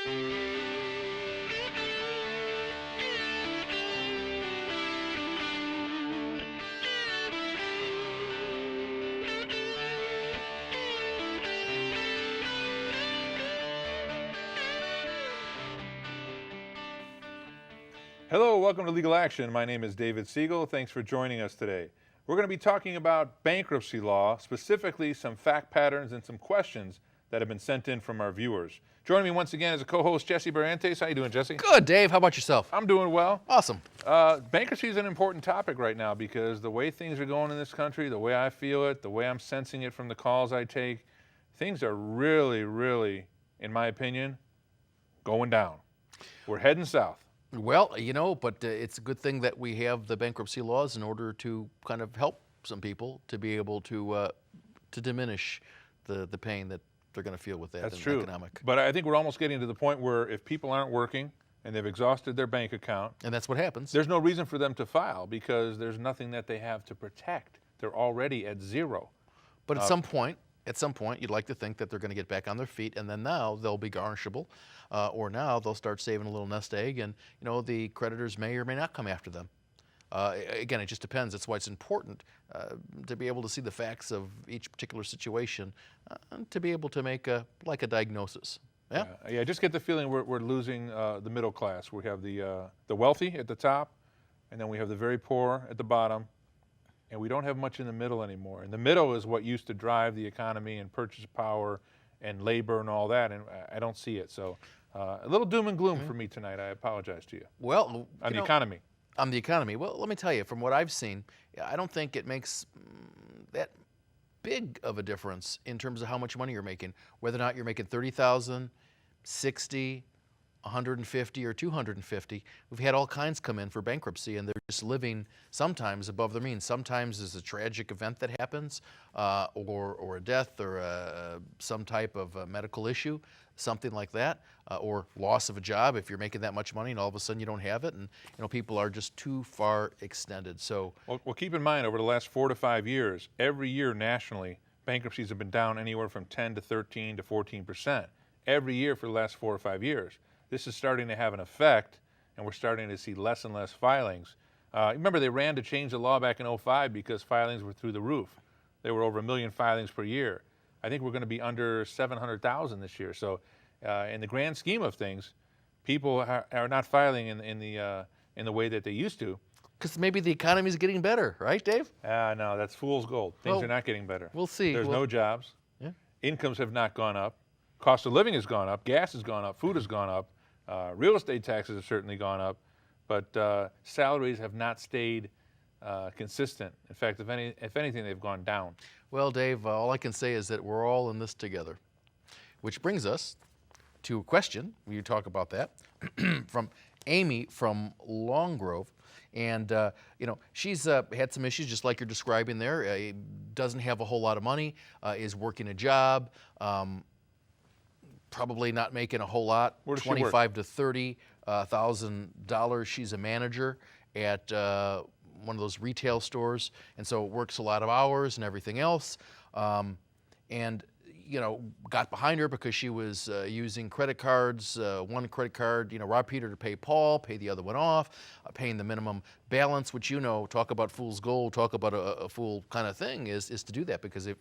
Hello, welcome to Legal Action. My name is David Siegel. Thanks for joining us today. We're going to be talking about bankruptcy law, specifically some fact patterns and some questions that have been sent in from our viewers. Joining me once again is a co-host, Jesse Barrantes. How you doing, Jesse? Good, Dave. How about yourself? I'm doing well. Awesome. Bankruptcy is an important topic right now because the way things are going in this country, the way I feel it, the way I'm sensing it from the calls I take, things are really, in my opinion, going down. We're heading south. Well, but it's a good thing that we have the bankruptcy laws in order to kind of help some people to be able to diminish the pain that they're going to feel with that. That's true. Economic. But I think we're almost getting to the point where if people aren't working and they've exhausted their bank account, and that's what happens. There's no reason for them to file because there's nothing that they have to protect. They're already at zero. But at some point, you'd like to think that they're going to get back on their feet, and then now they'll be garnishable, or now they'll start saving a little nest egg, and the creditors may or may not come after them. Again, it just depends. That's why it's important to be able to see the facts of each particular situation, and to be able to make a diagnosis. Yeah. I just get the feeling we're losing the middle class. We have the wealthy at the top, and then we have the very poor at the bottom. And we don't have much in the middle anymore. And the middle is what used to drive the economy and purchase power and labor and all that, and I don't see it. So a little doom and gloom for me tonight. I apologize to you. Well, on the economy. On the economy. Well, let me tell you, from what I've seen, I don't think it makes that big of a difference in terms of how much money you're making, whether or not you're making $30,000, $60,000, 150 or 250. We've had all kinds come in for bankruptcy, and they're just living sometimes above their means. Sometimes there's a tragic event that happens, or a death, or some type of medical issue, something like that, or loss of a job if you're making that much money and all of a sudden you don't have it, and people are just too far extended. So, well, keep in mind over the last 4 to 5 years, every year nationally, bankruptcies have been down anywhere from 10 to 13 to 14%. Every year for the last 4 or 5 years. This is starting to have an effect, and we're starting to see less and less filings. Remember, they ran to change the law back in 2005 because filings were through the roof. There were over 1 million filings per year. I think we're going to be under 700,000 this year. So in the grand scheme of things, people are not filing in the way that they used to. Because maybe the economy is getting better, right, Dave? No, that's fool's gold. Things are not getting better. We'll see. There's no jobs. Yeah. Incomes have not gone up. Cost of living has gone up. Gas has gone up. Food has gone up. Real estate taxes have certainly gone up, but salaries have not stayed consistent. In fact, if anything, they've gone down. Well, Dave, all I can say is that we're all in this together, which brings us to a question. You talk about that from Amy from Long Grove, and she's had some issues just like you're describing there. Doesn't have a whole lot of money, is working a job. Probably not making a whole lot. Where does she work? $25,000 to $30,000. She's a manager at one of those retail stores, and so works a lot of hours and everything else. And got behind her because she was using credit cards. One credit card, robbed Peter to pay Paul, pay the other one off, paying the minimum balance, which talk about fool's gold, talk about a fool kind of thing, is to do that, because if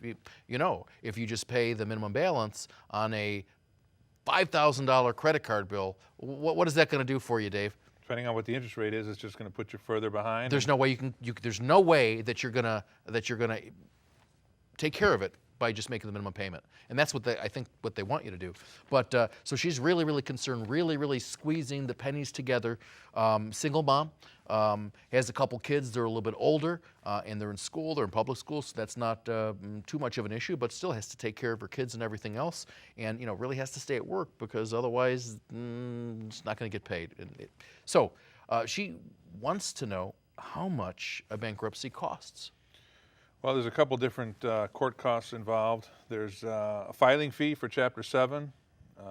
you just pay the minimum balance on a $5,000 credit card bill, what is that going to do for you, Dave? Depending on what the interest rate is, it's just going to put you further behind. There's no way there's no way that you're gonna take care of it by just making the minimum payment, and that's what I think what they want you to do. But so she's really concerned, really squeezing the pennies together. Single mom, has a couple kids. They're a little bit older, and they're in school. They're in public school, so that's not too much of an issue. But still has to take care of her kids and everything else, and really has to stay at work because otherwise it's not going to get paid. So she wants to know how much a bankruptcy costs. Well, there's a couple different court costs involved. There's a filing fee for Chapter 7,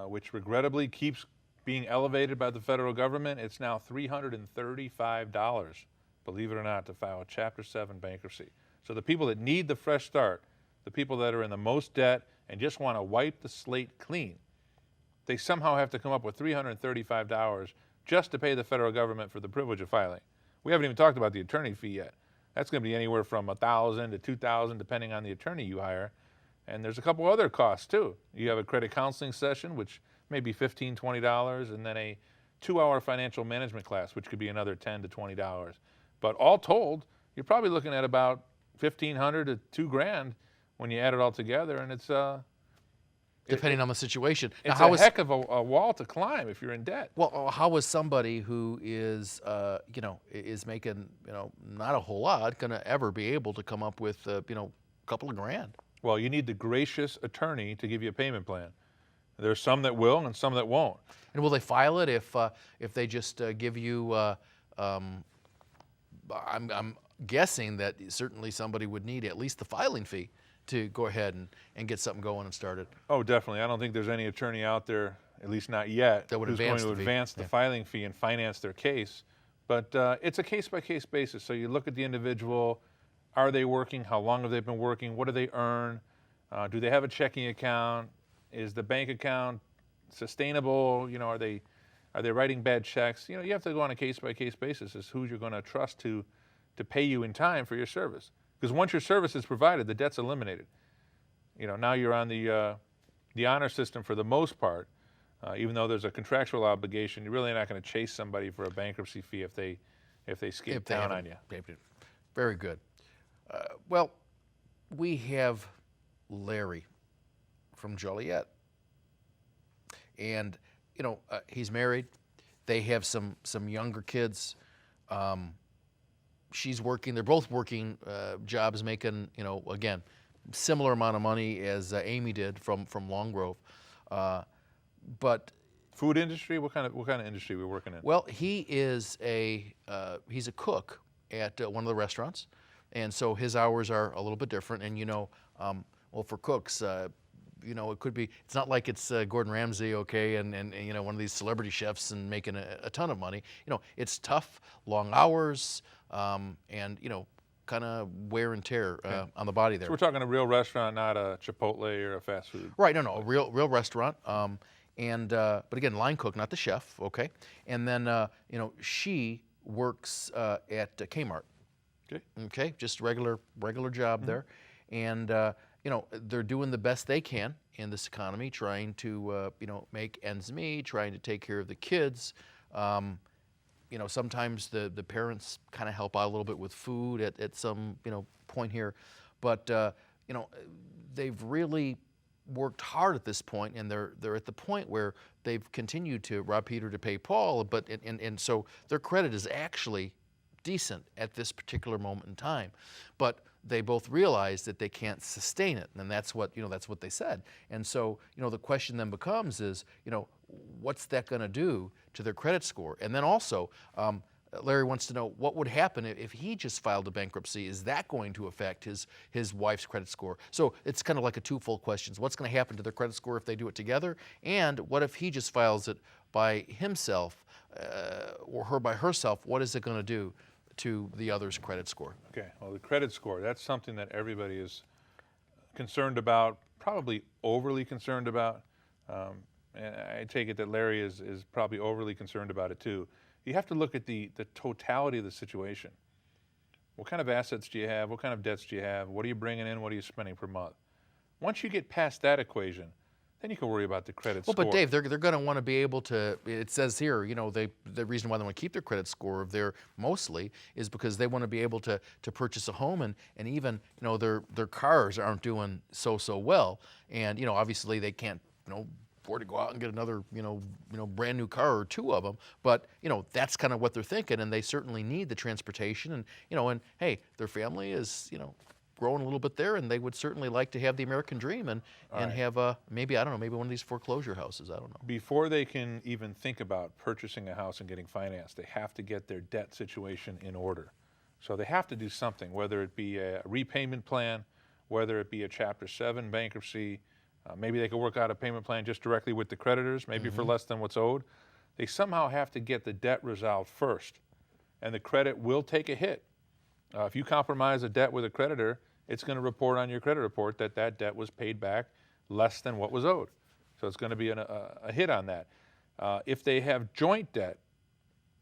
which regrettably keeps being elevated by the federal government. It's now $335, believe it or not, to file a Chapter 7 bankruptcy. So the people that need the fresh start, the people that are in the most debt and just want to wipe the slate clean, they somehow have to come up with $335 just to pay the federal government for the privilege of filing. We haven't even talked about the attorney fee yet. That's going to be anywhere from $1,000 to $2,000 depending on the attorney you hire. And there's a couple other costs too. You have a credit counseling session, which may be $15, $20, and then a 2-hour financial management class, which could be another $10 to $20. But all told, you're probably looking at about $1,500 to $2,000 when you add it all together, and it's depending on the situation. Now, it's a heck of a wall to climb if you're in debt. Well, how is somebody who is, is making, not a whole lot, going to ever be able to come up with, a couple of grand? Well, you need the gracious attorney to give you a payment plan. There's some that will and some that won't. And will they file it if they just give you? I'm guessing that certainly somebody would need at least the filing fee to go ahead and get something going and started. Oh, definitely. I don't think there's any attorney out there, at least not yet, that would who's advance going to advance the filing fee and finance their case. But it's a case-by-case basis. So you look at the individual. Are they working? How long have they been working? What do they earn? Do they have a checking account? Is the bank account sustainable? Are they writing bad checks? You have to go on a case-by-case basis as who you're going to trust to pay you in time for your service. Because once your service is provided, the debt's eliminated. Now you're on the honor system for the most part. Even though there's a contractual obligation, you're really not going to chase somebody for a bankruptcy fee if they skip town on you. Very good. Well, we have Larry from Joliet, and he's married. They have some younger kids. She's working. They're both working jobs, making again similar amount of money as Amy did from Long Grove, but food industry. What kind of industry are we working in? Well, he is he's a cook at one of the restaurants, and so his hours are a little bit different. And well, for cooks, it could be. It's not like it's Gordon Ramsay, okay, and one of these celebrity chefs and making a ton of money. It's tough, long hours, and kind of wear and tear on the body there. So we're talking a real restaurant, not a Chipotle or a fast food. Right? No, a real restaurant. But again, line cook, not the chef, okay. And then she works at Kmart. Okay, just regular job there, and they're doing the best they can in this economy, trying to make ends meet, trying to take care of the kids. Sometimes the parents kind of help out a little bit with food at some point here, but they've really worked hard at this point, and they're at the point where they've continued to rob Peter to pay Paul, but and so their credit is actually decent at this particular moment in time, but they both realize that they can't sustain it, and that's what they said. And so the question then becomes is what's that going to do to their credit score? And then also Larry wants to know what would happen if he just filed a bankruptcy. Is that going to affect his wife's credit score? So it's kind of like a twofold question. What's going to happen to their credit score if they do it together? And what if he just files it by himself or her by herself? What is it going to do to the other's credit score? Okay, well, the credit score, that's something that everybody is concerned about, probably overly concerned about. And I take it that Larry is probably overly concerned about it too. You have to look at the totality of the situation. What kind of assets do you have? What kind of debts do you have? What are you bringing in? What are you spending per month? Once you get past that equation, then you can worry about the credit score. Well, but Dave, they're going to want to be able to. It says here, the reason why they want to keep their credit score there mostly is because they want to be able to purchase a home, and even their cars aren't doing so well, and obviously they can't afford to go out and get another brand new car or two of them, but that's kind of what they're thinking, and they certainly need the transportation, and and hey, their family is growing a little bit there, and they would certainly like to have the American dream and have maybe one of these foreclosure houses. I don't know. Before they can even think about purchasing a house and getting financed, they have to get their debt situation in order. So they have to do something, whether it be a repayment plan, whether it be a Chapter 7 bankruptcy. Maybe they could work out a payment plan just directly with the creditors, maybe for less than what's owed. They somehow have to get the debt resolved first, and the credit will take a hit. If you compromise a debt with a creditor, it's going to report on your credit report that debt was paid back less than what was owed. So it's going to be a hit on that. If they have joint debt,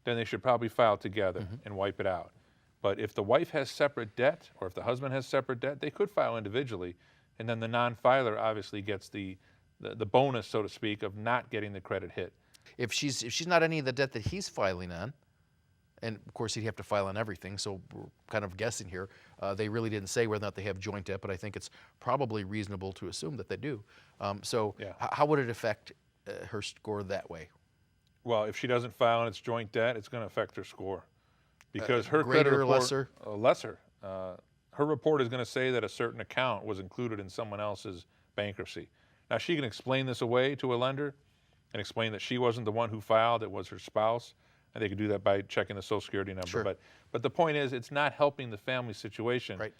then they should probably file together and wipe it out. But if the wife has separate debt, or if the husband has separate debt, they could file individually, and then the non-filer obviously gets the bonus, so to speak, of not getting the credit hit. If she's not any of the debt that he's filing on, and of course he'd have to file on everything, so we're kind of guessing here. They really didn't say whether or not they have joint debt, but I think it's probably reasonable to assume that they do. Yeah. How would it affect her score that way? Well, if she doesn't file and it's joint debt, it's going to affect her score, because her greater credit or report, lesser? Lesser. Her report is going to say that a certain account was included in someone else's bankruptcy. Now, she can explain this away to a lender and explain that she wasn't the one who filed, it was her spouse, and they could do that by checking the Social Security number. Sure. But the point is, it's not helping the family situation Right.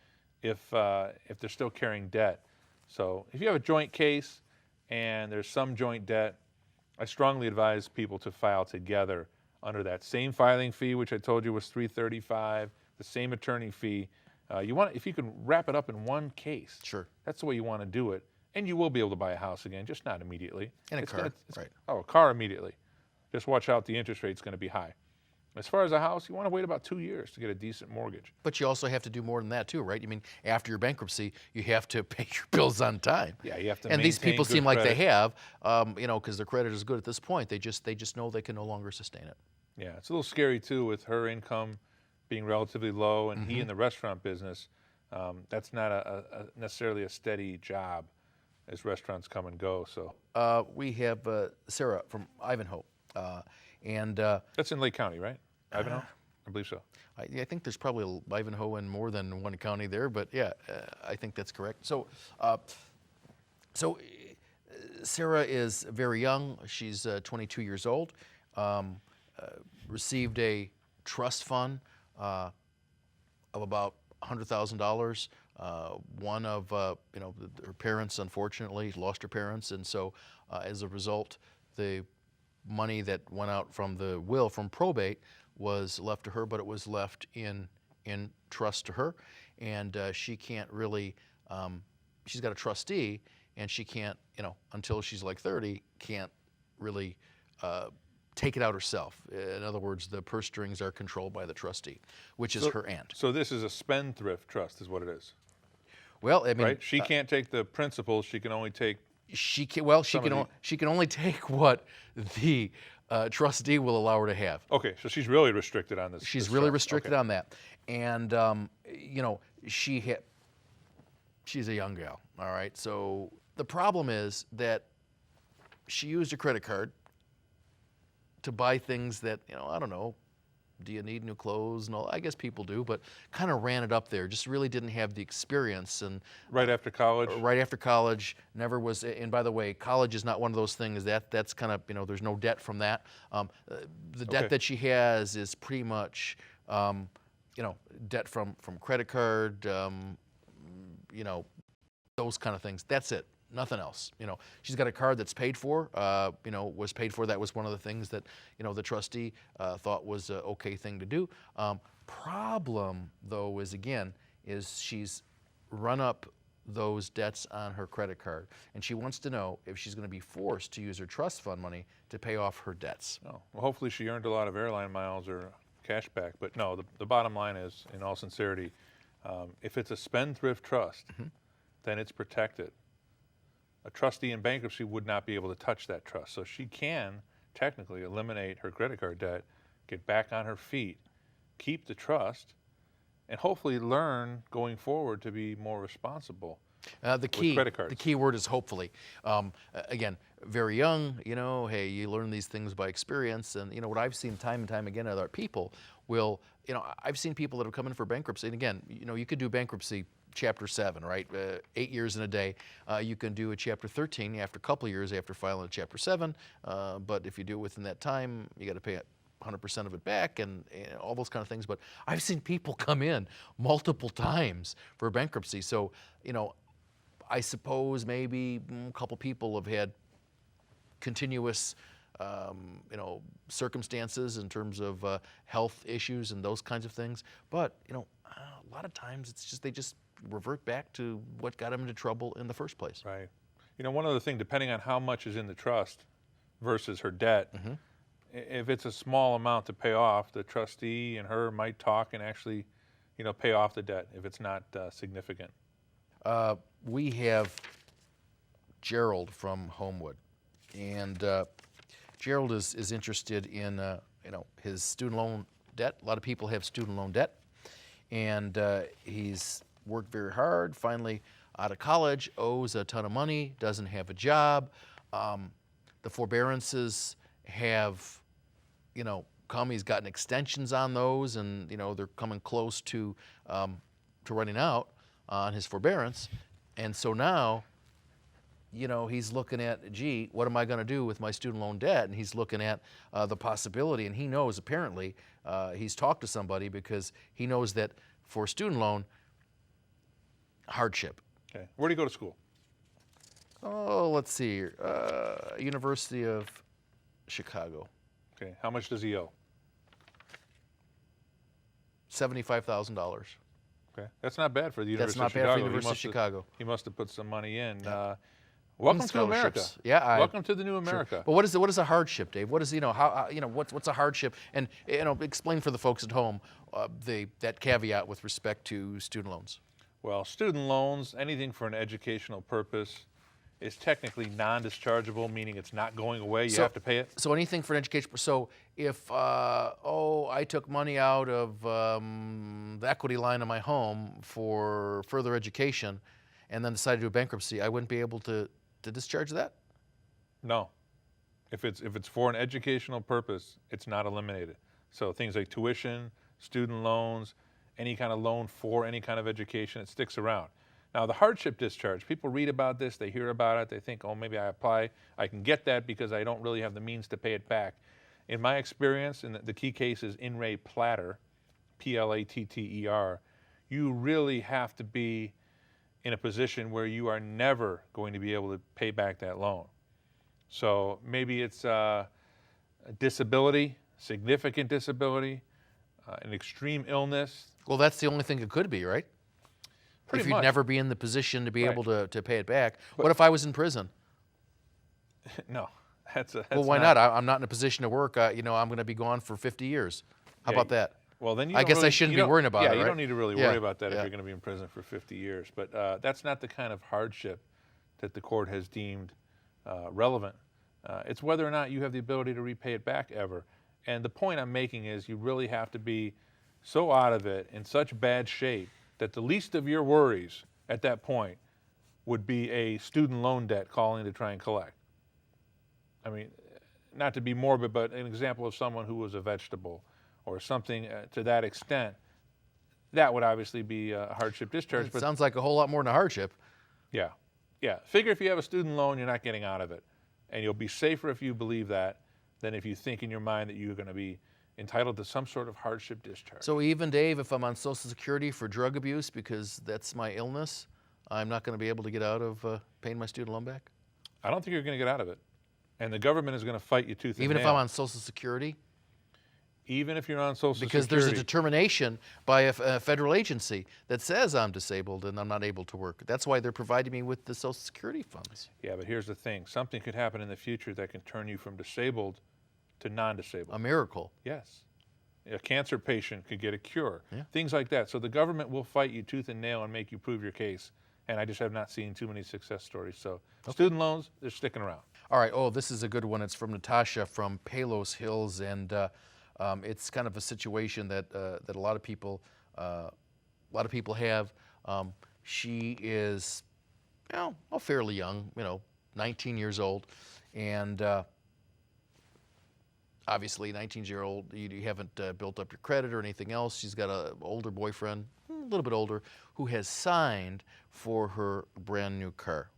if they're still carrying debt. So if you have a joint case and there's some joint debt, I strongly advise people to file together under that same filing fee, which I told you was $335, the same attorney fee. If you can wrap it up in one case, Sure. that's the way you want to do it. And you will be able to buy a house again, just not immediately. And a car, right. Oh, a car immediately. Just watch out, the interest rate's going to be high. As far as a house, you want to wait about 2 years to get a decent mortgage. But you also have to do more than that too, right? I mean, after your bankruptcy, you have to pay your bills on time. Yeah, you have to And these maintain people good seem like they credit. have, because their credit is good at this point. They just know they can no longer sustain it. Yeah, it's a little scary too with her income being relatively low and he in the restaurant business. That's not necessarily a steady job as restaurants come and go. So We have Sarah from Ivanhoe, and that's in Lake County, right? Ivanhoe? I believe so. I think there's probably Ivanhoe in more than one county there, but yeah, I think that's correct. So Sarah is very young. She's 22 years old. Received a trust fund of about $100,000. One of her parents, unfortunately, lost her parents, and so as a result, the money that went out from the will from probate was left to her, but it was left in trust to her, and she can't really. She's got a trustee, and she can't, until she's like 30, can't really take it out herself. In other words, the purse strings are controlled by the trustee, which is her aunt. So this is a spendthrift trust, is what it is. Well, I mean, right? She can't take the principal. She can only take. She can only take what the trustee will allow her to have. Okay, so she's really restricted on this. She's this really trust. restricted Okay. on that, and she's a young gal. All right, so the problem is that she used a credit card to buy things that, I don't know, do you need new clothes? No, I guess people do, but kind of ran it up there. Just really didn't have the experience. And Right after college? right after college, never was. And by the way, college is not one of those things that's kind of, there's no debt from that. The debt Okay. that she has is pretty much, debt from credit card, those kind of things. That's it. Nothing else. She's got a card that's paid for. Was paid for. That was one of the things that the trustee thought was an okay thing to do. Problem though is she's run up those debts on her credit card, and she wants to know if she's going to be forced to use her trust fund money to pay off her debts. Oh, well, hopefully she earned a lot of airline miles or cash back. But no, the bottom line is, in all sincerity, if it's a spendthrift trust, then it's protected. A trustee in bankruptcy would not be able to touch that trust. So she can technically eliminate her credit card debt, get back on her feet, keep the trust, and hopefully learn going forward to be more responsible with credit cards. The key word is hopefully. Again, very young, hey, you learn these things by experience. And what I've seen time and time again, other people will, I've seen people that have come in for bankruptcy. And again, you could do bankruptcy Chapter 7, right? 8 years in a day. You can do a Chapter 13 after a couple of years after filing a Chapter 7. But if you do it within that time, you got to pay 100% of it back and all those kind of things. But I've seen people come in multiple times for bankruptcy. So, I suppose maybe a couple people have had continuous circumstances in terms of health issues and those kinds of things. But, a lot of times it's just they just revert back to what got them into trouble in the first place. Right. You know, one other thing, depending on how much is in the trust versus her debt, Mm-hmm. if it's a small amount to pay off, the trustee and her might talk and actually, pay off the debt if it's not significant. We have Gerald from Homewood, and Gerald is interested in his student loan debt. A lot of people have student loan debt, and he's worked very hard. Finally, out of college, owes a ton of money, doesn't have a job. The forbearances have, come. He's gotten extensions on those, and they're coming close to running out on his forbearance, and so now, he's looking at, gee, what am I going to do with my student loan debt? And he's looking at the possibility, and he knows apparently he's talked to somebody because he knows that for student loan, hardship. Okay. Where do you go to school? Oh, let's see here. University of Chicago. Okay. How much does he owe? $75,000. Okay. That's not bad for the That's University not of bad Chicago. for the University of Chicago. He must have put some money in. Yeah. Welcome to America. Scholarships. Yeah. Welcome to the new America. Sure. But what is a hardship, Dave? What is what's a hardship? And explain for the folks at home that caveat with respect to student loans. Well, student loans, anything for an educational purpose, is technically non-dischargeable, meaning it's not going away. You have to pay it. So anything for an education. So if I took money out of the equity line of my home for further education, and then decided to do a bankruptcy, I wouldn't be able to discharge that? No. If it's for an educational purpose, it's not eliminated. So things like tuition, student loans, any kind of loan for any kind of education, it sticks around. Now, the hardship discharge, people read about this, they hear about it, they think, oh, maybe I apply, I can get that because I don't really have the means to pay it back. In my experience, and the key case is In re Platter, Platter, you really have to be in a position where you are never going to be able to pay back that loan. So maybe it's a disability, significant disability, an extreme illness. Well, that's the only thing it could be, right? Pretty if you'd much. never be in the position to be Right. able to pay it back. What if I was in prison? No, that's Well, why not? I'm not in a position to work. I'm going to be gone for 50 years. How Yeah, about that? Well, then I guess I shouldn't be worrying about it, Yeah, you right? don't need to really Yeah, worry about that if yeah. you're going to be in prison for 50 years. But that's not the kind of hardship that the court has deemed relevant. It's whether or not you have the ability to repay it back ever. And the point I'm making is you really have to be so out of it, in such bad shape, that the least of your worries at that point would be a student loan debt calling to try and collect. I mean, not to be morbid, but an example of someone who was a vegetable or something to that extent, that would obviously be a hardship discharge. It But sounds like a whole lot more than a hardship. yeah. Figure if you have a student loan, you're not getting out of it. And you'll be safer if you believe that than if you think in your mind that you're going to be entitled to some sort of hardship discharge. So even, Dave, if I'm on Social Security for drug abuse because that's my illness, I'm not going to be able to get out of paying my student loan back? I don't think you're going to get out of it. And the government is going to fight you tooth and Even nail. if I'm on Social Security? Even if you're on Social Because Security. there's a determination by a federal agency that says I'm disabled and I'm not able to work. That's why they're providing me with the Social Security funds. Yeah, but here's the thing. Something could happen in the future that can turn you from disabled to non-disabled. A miracle. Yes. A cancer patient could get a cure. Yeah. Things like that. So the government will fight you tooth and nail and make you prove your case. And I just have not seen too many success stories. So student loans, they're sticking around. All right. Oh, this is a good one. It's from Natasha from Palos Hills, and it's kind of a situation that that a lot of people have. She is, fairly young, 19 years old, and obviously 19-year-old, you haven't built up your credit or anything else. She's got an older boyfriend, a little bit older, who has signed for her brand new car.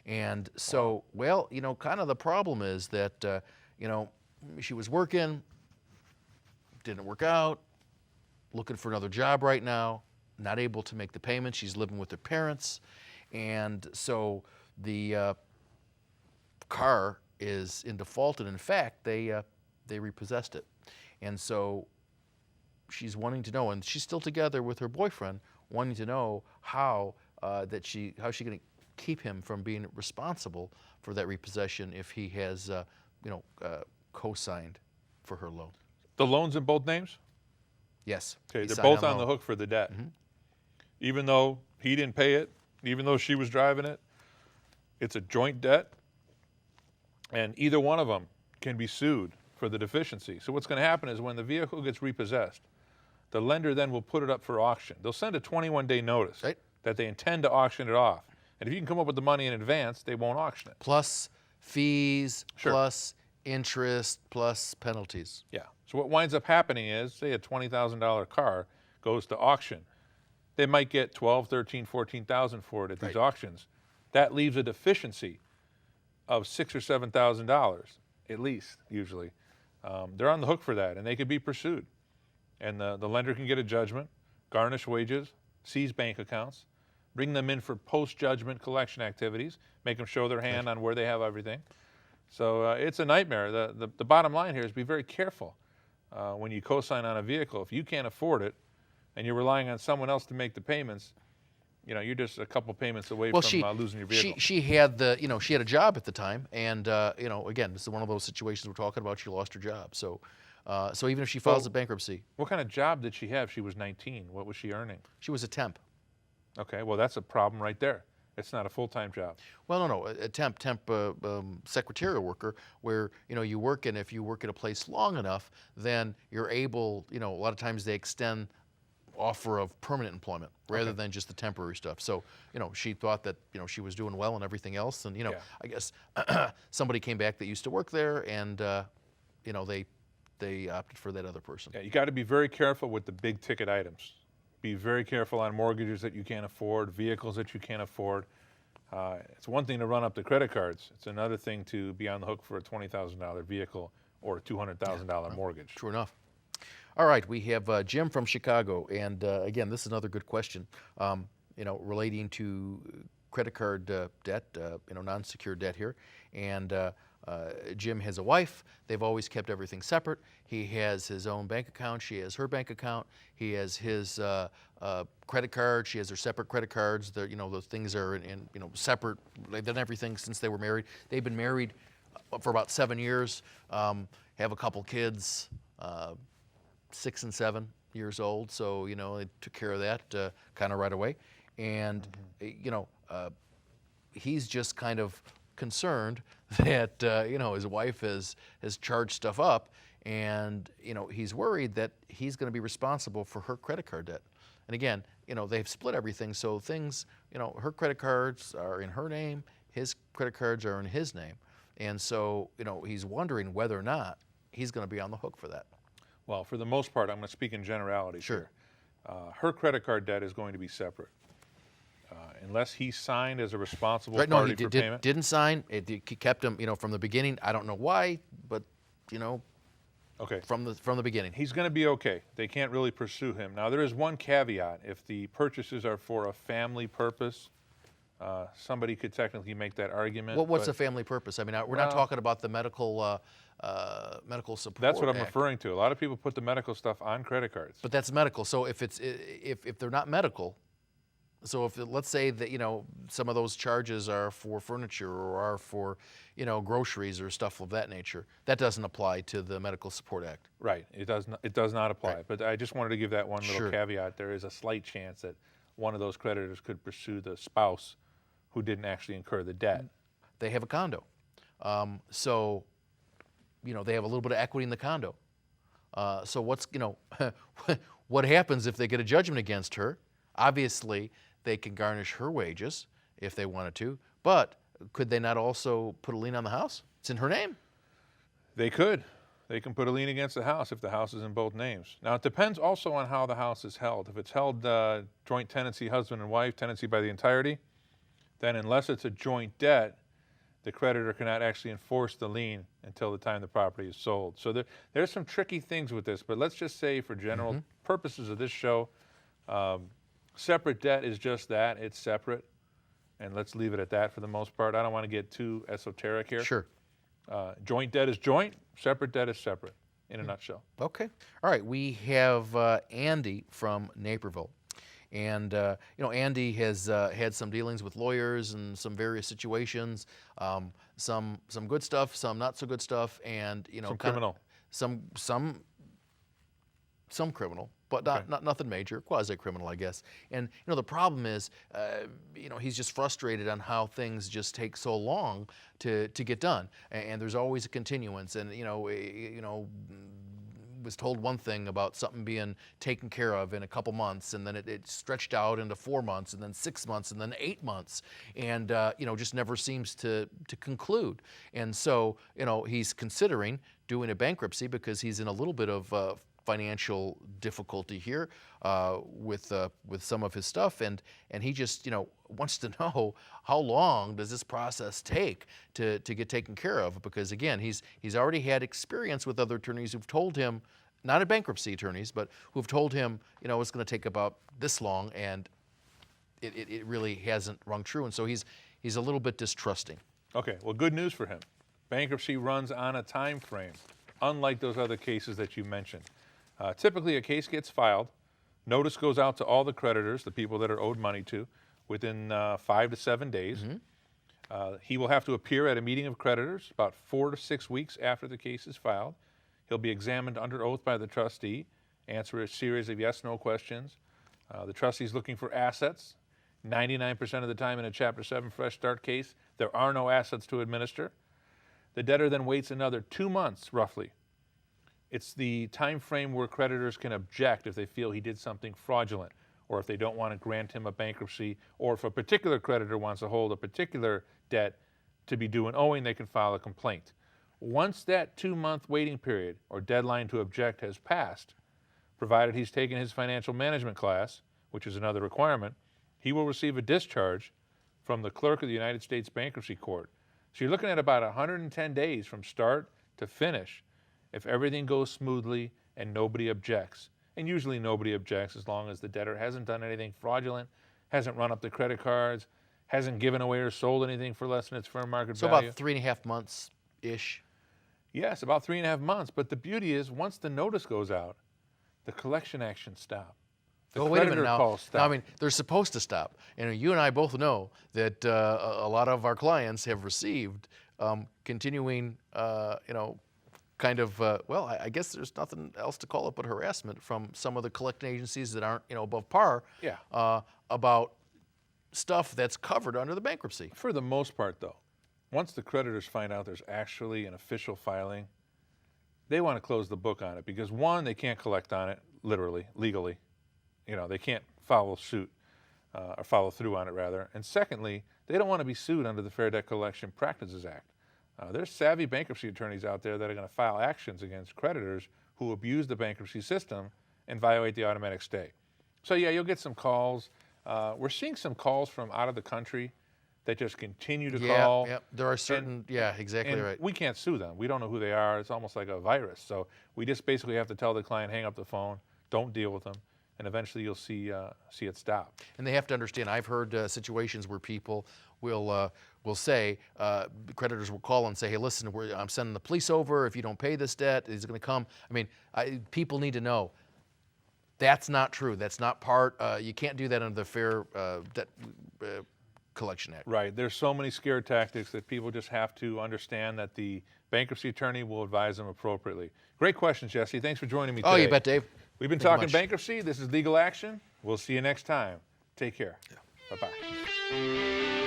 And so, kind of the problem is that, she was working, didn't work out, looking for another job right now, not able to make the payments. She's living with her parents. And so the car is in default, and in fact, they repossessed it. And so she's wanting to know, and she's still together with her boyfriend, wanting to know how she going to keep him from being responsible for that repossession if he has, co-signed for her loan. The loan's in both names? Yes. Okay, he they're signed both on the loan. hook for the debt. Mhm. Even though he didn't pay it, even though she was driving it, it's a joint debt, and either one of them can be sued for the deficiency. So what's going to happen is when the vehicle gets repossessed, the lender then will put it up for auction. They'll send a 21-day notice Right. that they intend to auction it off. And if you can come up with the money in advance, they won't auction it. Plus fees, Sure. plus interest, plus penalties. Yeah. So what winds up happening is, say a $20,000 car goes to auction. They might get 12, 13, 14,000 for it at these Right. auctions. That leaves a deficiency of $6,000 or $7,000 at least, usually. They're on the hook for that, and they could be pursued. And the lender can get a judgment, garnish wages, seize bank accounts, bring them in for post-judgment collection activities, make them show their hand on where they have everything. So it's a nightmare. The bottom line here is be very careful when you co-sign on a vehicle. If you can't afford it and you're relying on someone else to make the payments, you're just a couple payments away from losing your vehicle. She had she had a job at the time, and again, this is one of those situations we're talking about. She lost her job, so even if she files a bankruptcy, What kind of job did she have? She was 19. What was she earning? she was a temp. Okay, well, that's a problem right there. It's not a full-time job. Well, no, a temp secretarial worker, where you work, and if you work at a place long enough, then you're able. A lot of times they extend offer of permanent employment rather than just the temporary stuff. So she thought that she was doing well and everything else, and I guess somebody came back that used to work there, and they opted for that other person. Yeah, you got to be very careful with the big ticket items. Be very careful on mortgages that you can't afford, vehicles that you can't afford. It's one thing to run up the credit cards. It's another thing to be on the hook for a $20,000 vehicle or a $200,000 mortgage. True enough. All right, we have Jim from Chicago, and again, this is another good question. Relating to credit card debt, non-secured debt here, and Jim has a wife. They've always kept everything separate. He has his own bank account. She has her bank account. He has his credit card. She has her separate credit cards. Those things are in separate. They've done everything since they were married. They've been married for about 7 years. Have a couple kids. 6 and 7 years old, so they took care of that kind of right away, and he's just kind of concerned that his wife has charged stuff up, and he's worried that he's going to be responsible for her credit card debt. And again, they've split everything, so things, her credit cards are in her name, his credit cards are in his name, and so he's wondering whether or not he's going to be on the hook for that. Well, for the most part, I'm going to speak in generalities. Sure. Here. Her credit card debt is going to be separate. Unless he signed as a responsible party No, he for payment. didn't sign. He kept him, from the beginning. I don't know why, but Okay. from the beginning. He's going to be okay. They can't really pursue him. Now, there is one caveat. If the purchases are for a family purpose, somebody could technically make that argument. What's a family purpose? I mean, we're not talking about the medical support. That's what I'm Act. referring to. A lot of people put the medical stuff on credit cards. But that's medical. So if they're not medical, so if let's say that some of those charges are for furniture or are for groceries or stuff of that nature, that doesn't apply to the Medical Support Act. Right. It does not apply. Right. But I just wanted to give that one little Sure. caveat. There is a slight chance that one of those creditors could pursue the spouse who didn't actually incur the debt. They have a condo, so they have a little bit of equity in the condo. So what's what happens if they get a judgment against her? Obviously, they can garnish her wages if they wanted to, but could they not also put a lien on the house? It's in her name. They could. They can put a lien against the house if the house is in both names. Now, it depends also on how the house is held. If it's held joint tenancy, husband and wife, tenancy by the entirety, then unless it's a joint debt, the creditor cannot actually enforce the lien until the time the property is sold. So there's some tricky things with this, but let's just say for general purposes of this show, separate debt is just that. It's separate, and let's leave it at that for the most part. I don't want to get too esoteric here. Sure. Joint debt is joint, separate debt is separate, in a nutshell. Okay. All right. We have Andy from Naperville. And Andy has had some dealings with lawyers and some various situations, some good stuff, some not so good stuff, and Some criminal. some criminal, but not nothing major, quasi-criminal, I guess. And the problem is, he's just frustrated on how things just take so long to get done, and there's always a continuance. And was told one thing about something being taken care of in a couple months, and then it stretched out into 4 months, and then 6 months, and then 8 months, and just never seems to conclude. And so he's considering doing a bankruptcy because he's in a little bit of financial difficulty here with some of his stuff, and he just wants to know how long does this process take to get taken care of, because again he's already had experience with other attorneys who've told him, not bankruptcy attorneys, but who've told him it's going to take about this long, and it really hasn't rung true, and so he's a little bit distrusting. Okay, well, good news for him. Bankruptcy runs on a time frame, unlike those other cases that you mentioned. Typically, a case gets filed, notice goes out to all the creditors, the people that are owed money to, within 5 to 7 days. He will have to appear at a meeting of creditors about 4 to 6 weeks after the case is filed. He'll be examined under oath by the trustee, answer a series of yes/no questions. The trustee's looking for assets. 99% of the time in a Chapter 7 Fresh Start case, there are no assets to administer. The debtor then waits another 2 months, roughly. It's the time frame where creditors can object if they feel he did something fraudulent, or if they don't want to grant him a bankruptcy, or if a particular creditor wants to hold a particular debt to be due and owing, they can file a complaint. Once that 2-month waiting period or deadline to object has passed, provided he's taken his financial management class, which is another requirement, he will receive a discharge from the clerk of the United States Bankruptcy Court. So you're looking at about 110 days from start to finish if everything goes smoothly and nobody objects. And usually nobody objects as long as the debtor hasn't done anything fraudulent, hasn't run up the credit cards, hasn't given away or sold anything for less than its fair market value. So about 3.5 months-ish? Yes, about 3.5 months. But the beauty is, once the notice goes out, the collection actions stop. The wait a minute now. calls stop. Now, I mean, they're supposed to stop. And you and I both know that a lot of our clients have received continuing, kind of, I guess there's nothing else to call it but harassment from some of the collecting agencies that aren't, above par. Yeah. About stuff that's covered under the bankruptcy. For the most part, though, once the creditors find out there's actually an official filing, they want to close the book on it because, one, they can't collect on it, literally, legally. They can't follow suit or follow through on it, rather. And secondly, they don't want to be sued under the Fair Debt Collection Practices Act. There's savvy bankruptcy attorneys out there that are going to file actions against creditors who abuse the bankruptcy system and violate the automatic stay. So yeah, you'll get some calls. We're seeing some calls from out of the country that just continue to call. Yeah, there are certain, exactly right. We can't sue them. We don't know who they are. It's almost like a virus. So we just basically have to tell the client, hang up the phone, don't deal with them, and eventually you'll see it stop. And they have to understand, I've heard situations where people will say, creditors will call and say, hey, listen, I'm sending the police over. If you don't pay this debt, he's going to come. I mean, people need to know that's not true. That's not part, you can't do that under the Fair Debt Collection Act. Right. There's so many scare tactics that people just have to understand that the bankruptcy attorney will advise them appropriately. Great questions, Jesse. Thanks for joining me today. Oh, you bet, Dave. We've been talking bankruptcy. This is Legal Action. We'll see you next time. Take care. Yeah. Bye-bye.